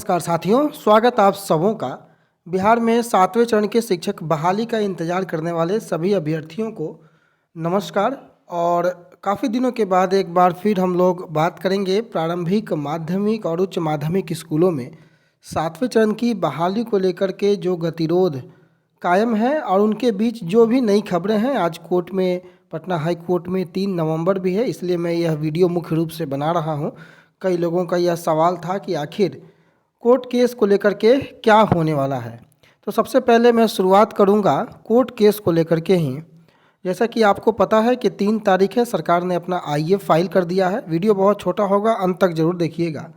नमस्कार साथियों, स्वागत आप सबों का। बिहार में 7वें चरण के शिक्षक बहाली का इंतजार करने वाले सभी अभ्यर्थियों को नमस्कार। और काफ़ी दिनों के बाद एक बार फिर हम लोग बात करेंगे प्रारंभिक, माध्यमिक और उच्च माध्यमिक स्कूलों में 7वें चरण की बहाली को लेकर के जो गतिरोध कायम है और उनके बीच जो भी नई खबरें हैं। आज कोर्ट में, पटना हाई कोर्ट में 3 नवंबर भी है, इसलिए मैं यह वीडियो मुख्य रूप से बना रहा हूं। कई लोगों का यह सवाल था कि आखिर कोर्ट केस को लेकर के क्या होने वाला है। तो सबसे पहले मैं शुरुआत करूंगा कोर्ट केस को लेकर के ही। जैसा कि आपको पता है कि 3 तारीख है, सरकार ने अपना आईए फाइल कर दिया है। वीडियो बहुत छोटा होगा, अंत तक जरूर देखिएगा।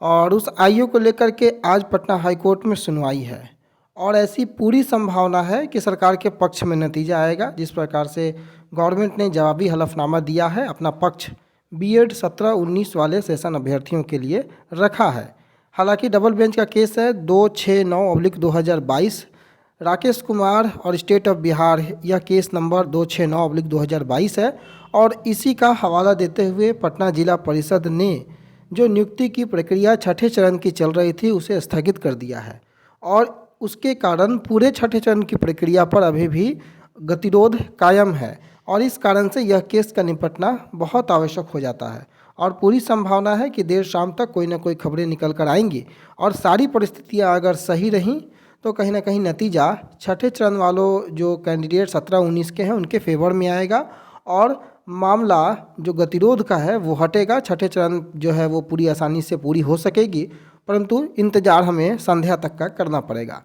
और उस आईए को लेकर के आज पटना हाई कोर्ट में सुनवाई है और ऐसी पूरी संभावना है कि सरकार के पक्ष में नतीजा आएगा। जिस प्रकार से गवर्नमेंट ने जवाबी हलफनामा दिया है, अपना पक्ष बीएड 17-19 वाले सेशन अभ्यर्थियों के लिए रखा है। हालांकि डबल बेंच का केस है 269/2022, राकेश कुमार और स्टेट ऑफ बिहार, यह केस नंबर 269/2022 है। और इसी का हवाला देते हुए पटना जिला परिषद ने जो नियुक्ति की प्रक्रिया छठे चरण की चल रही थी उसे स्थगित कर दिया है और उसके कारण पूरे छठे चरण की प्रक्रिया पर अभी भी गतिरोध कायम है और इस कारण से यह केस का निपटना बहुत आवश्यक हो जाता है। और पूरी संभावना है कि देर शाम तक कोई ना कोई खबरें निकल कर आएंगी और सारी परिस्थितियां अगर सही रहीं तो कहीं ना कहीं नतीजा छठे चरण वालों जो कैंडिडेट 17-19 के हैं उनके फेवर में आएगा और मामला जो गतिरोध का है वो हटेगा। छठे चरण जो है वो पूरी आसानी से पूरी हो सकेगी, परंतु इंतजार हमें संध्या तक का करना पड़ेगा।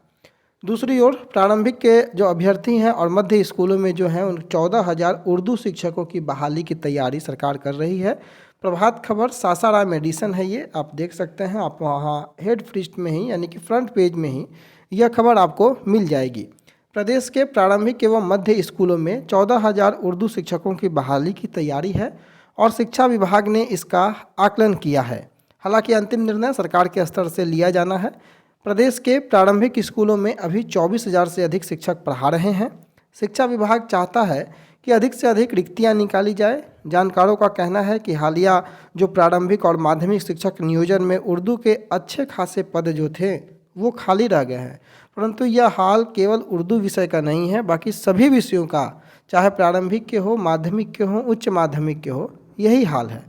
दूसरी ओर प्रारंभिक के जो अभ्यर्थी हैं और मध्य स्कूलों में जो हैं उन 14,000 उर्दू शिक्षकों की बहाली की तैयारी सरकार कर रही है। प्रभात खबर सासाराम एडिशन है, ये आप देख सकते हैं। आप वहाँ हेड पृष्ठ में ही यानी कि फ्रंट पेज में ही यह खबर आपको मिल जाएगी। प्रदेश के प्रारंभिक एवं मध्य स्कूलों में 14,000 उर्दू शिक्षकों की बहाली की तैयारी है और शिक्षा विभाग ने इसका आकलन किया है। हालांकि अंतिम निर्णय सरकार के स्तर से लिया जाना है। प्रदेश के प्रारंभिक स्कूलों में अभी 24,000 से अधिक शिक्षक पढ़ा रहे हैं। शिक्षा विभाग चाहता है कि अधिक से अधिक रिक्तियां निकाली जाए। जानकारों का कहना है कि हालिया जो प्रारंभिक और माध्यमिक शिक्षक नियोजन में उर्दू के अच्छे खासे पद जो थे वो खाली रह गए हैं, परंतु यह हाल केवल उर्दू विषय का नहीं है, बाकी सभी विषयों का, चाहे प्रारंभिक के हो, माध्यमिक के हो, उच्च माध्यमिक के हो, यही हाल है।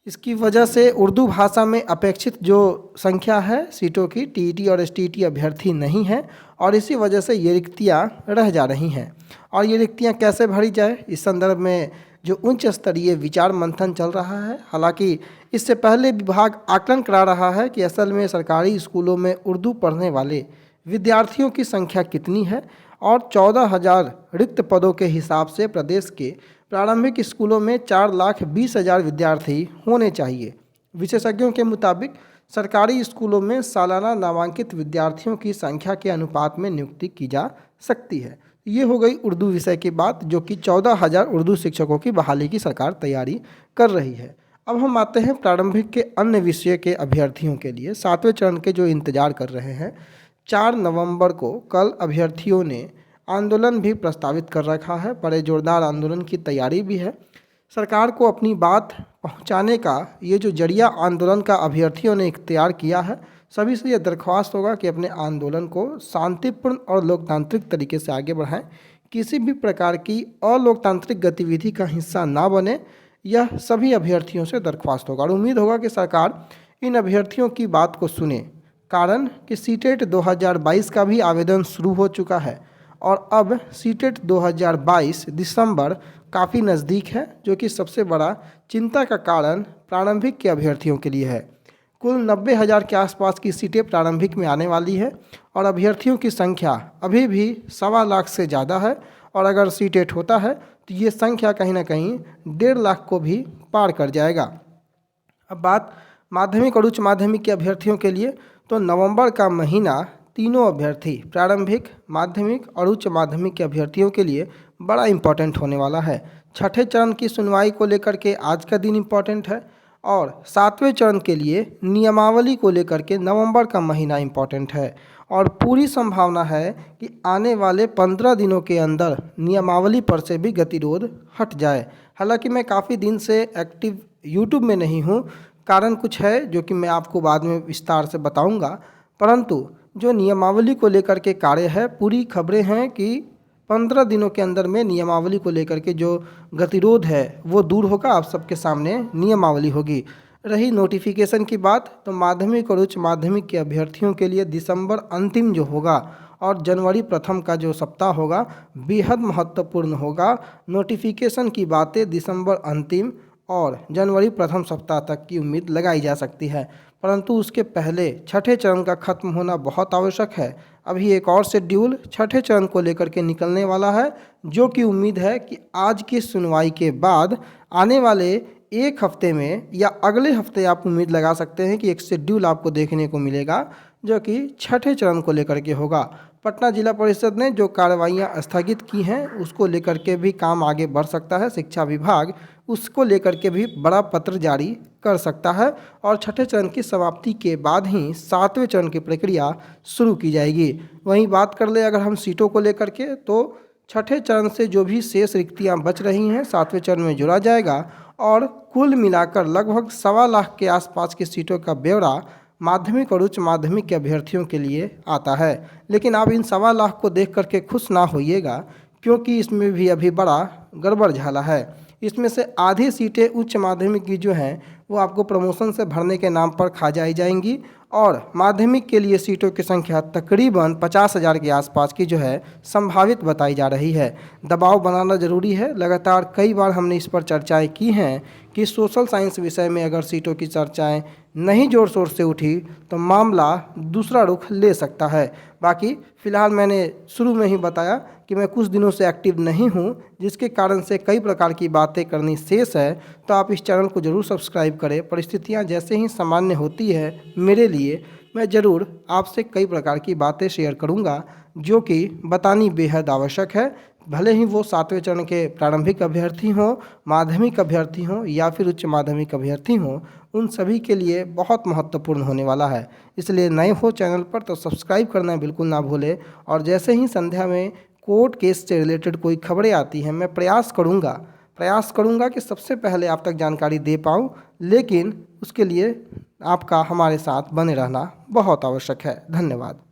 इसकी वजह से उर्दू भाषा में अपेक्षित जो संख्या है सीटों की, टीईटी और एसटीईटी अभ्यर्थी नहीं है और इसी वजह से ये रिक्तियाँ रह जा रही हैं। और ये रिक्तियाँ कैसे भरी जाए, इस संदर्भ में जो उच्च स्तरीय विचार मंथन चल रहा है। हालांकि इससे पहले विभाग आकलन करा रहा है कि असल में सरकारी स्कूलों में उर्दू पढ़ने वाले विद्यार्थियों की संख्या कितनी है और 14,000 रिक्त पदों के हिसाब से प्रदेश के प्रारंभिक स्कूलों में 4,20,000 विद्यार्थी होने चाहिए। विशेषज्ञों के मुताबिक सरकारी स्कूलों में सालाना नामांकित विद्यार्थियों की संख्या के अनुपात में नियुक्ति की जा सकती है। ये हो गई उर्दू विषय की बात, जो कि 14,000 उर्दू शिक्षकों की बहाली की सरकार तैयारी कर रही है। अब हम आते हैं प्रारंभिक के अन्य विषय के अभ्यर्थियों के लिए 7वें चरण के जो इंतजार कर रहे हैं। 4 नवंबर को कल अभ्यर्थियों ने आंदोलन भी प्रस्तावित कर रखा है। बड़े जोरदार आंदोलन की तैयारी भी है। सरकार को अपनी बात पहुंचाने का ये जो जरिया आंदोलन का अभ्यर्थियों ने इख्तियार किया है, सभी से यह दरख्वास्त होगा कि अपने आंदोलन को शांतिपूर्ण और लोकतांत्रिक तरीके से आगे बढ़ाएं। किसी भी प्रकार की अलोकतांत्रिक गतिविधि का हिस्सा ना बने, यह सभी अभ्यर्थियों से दरख्वास्त होगा। और उम्मीद होगा कि सरकार इन अभ्यर्थियों की बात को सुने, कारण कि सीटेट 2022 का भी आवेदन शुरू हो चुका है और अब सीटेट 2022 दिसंबर काफ़ी नज़दीक है, जो कि सबसे बड़ा चिंता का कारण प्रारंभिक के अभ्यर्थियों के लिए है। कुल 90,000 के आसपास की सीटें प्रारंभिक में आने वाली है और अभ्यर्थियों की संख्या अभी भी 1.25 लाख से ज़्यादा है और अगर सीटेट होता है तो ये संख्या कहीं ना कहीं 1.5 लाख को भी पार कर जाएगा। अब बात माध्यमिक और उच्च माध्यमिक के अभ्यर्थियों के लिए, तो नवंबर का महीना तीनों अभ्यर्थी, प्रारंभिक, माध्यमिक और उच्च माध्यमिक के अभ्यर्थियों के लिए बड़ा इम्पोर्टेंट होने वाला है। छठे चरण की सुनवाई को लेकर के आज का दिन इम्पोर्टेंट है और 7वें चरण के लिए नियमावली को लेकर के नवंबर का महीना इम्पोर्टेंट है और पूरी संभावना है कि आने वाले 15 दिनों के अंदर नियमावली पर से भी गतिरोध हट जाए। हालांकि मैं काफ़ी दिन से एक्टिव यूट्यूब में नहीं हूँ, कारण कुछ है जो कि मैं आपको बाद में विस्तार से बताऊंगा। परंतु जो नियमावली को लेकर के कार्य है, पूरी खबरें हैं कि 15 दिनों के अंदर में नियमावली को लेकर के जो गतिरोध है वो दूर होगा, आप सबके सामने नियमावली होगी। रही नोटिफिकेशन की बात, तो माध्यमिक और उच्च माध्यमिक के अभ्यर्थियों के लिए दिसंबर अंतिम जो होगा और जनवरी प्रथम का जो सप्ताह होगा बेहद महत्वपूर्ण होगा। नोटिफिकेशन की बातें दिसंबर अंतिम और जनवरी प्रथम सप्ताह तक की उम्मीद लगाई जा सकती है, परंतु उसके पहले छठे चरण का खत्म होना बहुत आवश्यक है। अभी एक और शेड्यूल छठे चरण को लेकर के निकलने वाला है, जो कि उम्मीद है कि आज की सुनवाई के बाद आने वाले एक हफ्ते में या अगले हफ्ते आप उम्मीद लगा सकते हैं कि एक शेड्यूल आपको देखने को मिलेगा जो कि छठे चरण को लेकर के होगा। पटना जिला परिषद ने जो कार्रवाइयाँ स्थगित की हैं उसको लेकर के भी काम आगे बढ़ सकता है। शिक्षा विभाग उसको लेकर के भी बड़ा पत्र जारी कर सकता है और छठे चरण की समाप्ति के बाद ही सातवें चरण की प्रक्रिया शुरू की जाएगी। वहीं बात कर ले अगर हम सीटों को लेकर के, तो छठे चरण से जो भी शेष रिक्तियां बच रही हैं सातवें चरण में जोड़ा जाएगा और कुल मिलाकर लगभग 1.25 लाख के आसपास की सीटों का ब्यौरा माध्यमिक और उच्च माध्यमिक के अभ्यर्थियों के लिए आता है। लेकिन आप इन 1.25 लाख को देख करके खुश ना होइएगा, क्योंकि इसमें भी अभी बड़ा गड़बड़ झाला है। इसमें से आधी सीटें उच्च माध्यमिक की जो हैं वो आपको प्रमोशन से भरने के नाम पर खा जाएंगी और माध्यमिक के लिए सीटों की संख्या तकरीबन 50,000 के आसपास की जो है संभावित बताई जा रही है। दबाव बनाना ज़रूरी है। लगातार कई बार हमने इस पर चर्चाएं की हैं कि सोशल साइंस विषय में अगर सीटों की चर्चाएं नहीं जोर शोर से उठी तो मामला दूसरा रुख ले सकता है। बाकी फ़िलहाल मैंने शुरू में ही बताया कि मैं कुछ दिनों से एक्टिव नहीं हूं, जिसके कारण से कई प्रकार की बातें करनी शेष है। तो आप इस चैनल को ज़रूर सब्सक्राइब करें। परिस्थितियां जैसे ही सामान्य होती है मेरे लिए, मैं ज़रूर आपसे कई प्रकार की बातें शेयर करूंगा जो कि बतानी बेहद आवश्यक है। भले ही वो सातवें चरण के प्रारंभिक अभ्यर्थी हों, माध्यमिक अभ्यर्थी हों या फिर उच्च माध्यमिक अभ्यर्थी हों, उन सभी के लिए बहुत महत्वपूर्ण होने वाला है। इसलिए नए हो चैनल पर तो सब्सक्राइब करना बिल्कुल ना भूलें। और जैसे ही संध्या में कोर्ट केस से रिलेटेड कोई खबरें आती हैं, मैं प्रयास करूँगा कि सबसे पहले आप तक जानकारी दे पाऊँ, लेकिन उसके लिए आपका हमारे साथ बने रहना बहुत आवश्यक है। धन्यवाद।